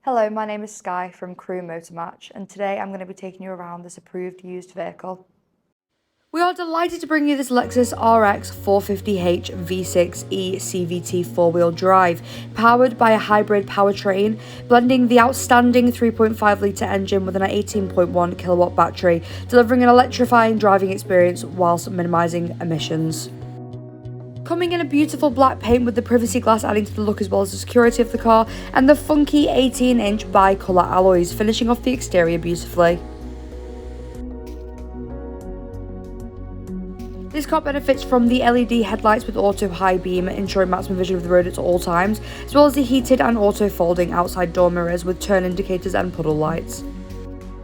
Hello, my name is Sky from Crewe Motor Match, and today I'm going to be taking you around this approved used vehicle. We are delighted to bring you this Lexus RX 450h V6 E-CVT four-wheel drive, powered by a hybrid powertrain, blending the outstanding 3.5 litre engine with an 18.1 kilowatt battery, delivering an electrifying driving experience whilst minimising emissions. Coming in a beautiful black paint with the privacy glass adding to the look as well as the security of the car, and the funky 18-inch bi-colour alloys finishing off the exterior beautifully. This car benefits from the LED headlights with auto high beam, ensuring maximum vision of the road at all times, as well as the heated and auto folding outside door mirrors with turn indicators and puddle lights.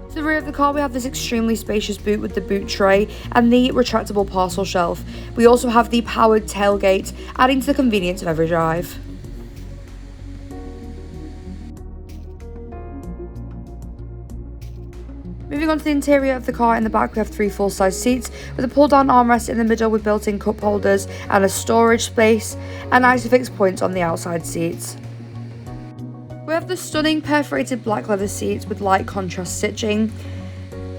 To the rear of the car, we have this extremely spacious boot with the boot tray and the retractable parcel shelf. We also have the powered tailgate, adding to the convenience of every drive. Moving on to the interior of the car, in the back we have 3 full-size seats with a pull-down armrest in the middle with built-in cup holders and a storage space, and ISOFIX points on the outside seats. We have the stunning perforated black leather seats with light contrast stitching,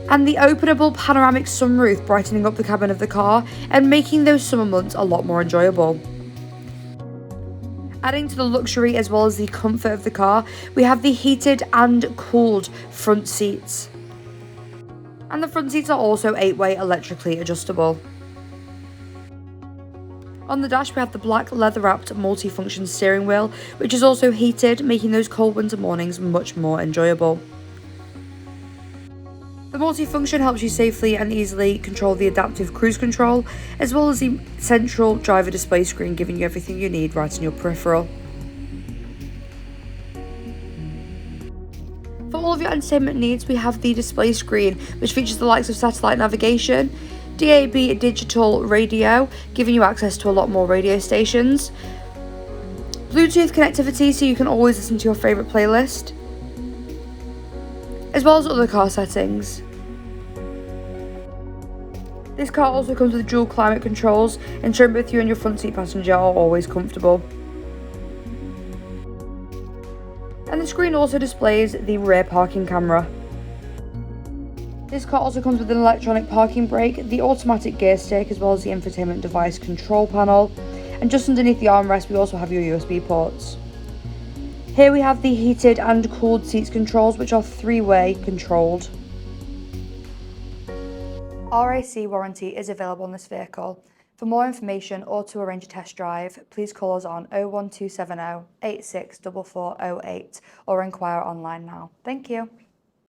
and the openable panoramic sunroof brightening up the cabin of the car and making those summer months a lot more enjoyable. Adding to the luxury as well as the comfort of the car, we have the heated and cooled front seats. And the front seats are also 8-way electrically adjustable. On the dash, we have the black leather-wrapped multi-function steering wheel, which is also heated, making those cold winter mornings much more enjoyable. The multi-function helps you safely and easily control the adaptive cruise control, as well as the central driver display screen, giving you everything you need right in your peripheral. For all of your entertainment needs, we have the display screen, which features the likes of satellite navigation, DAB digital radio, giving you access to a lot more radio stations, Bluetooth connectivity so you can always listen to your favourite playlist, as well as other car settings. This car also comes with dual climate controls, ensuring both you and your front seat passenger are always comfortable. And the screen also displays the rear parking camera. This car also comes with an electronic parking brake, the automatic gear stick, as well as the infotainment device control panel. And just underneath the armrest, we also have your USB ports. Here we have the heated and cooled seats controls, which are 3-way controlled. RAC warranty is available on this vehicle. For more information or to arrange a test drive, please call us on 01270 864408 or inquire online now. Thank you.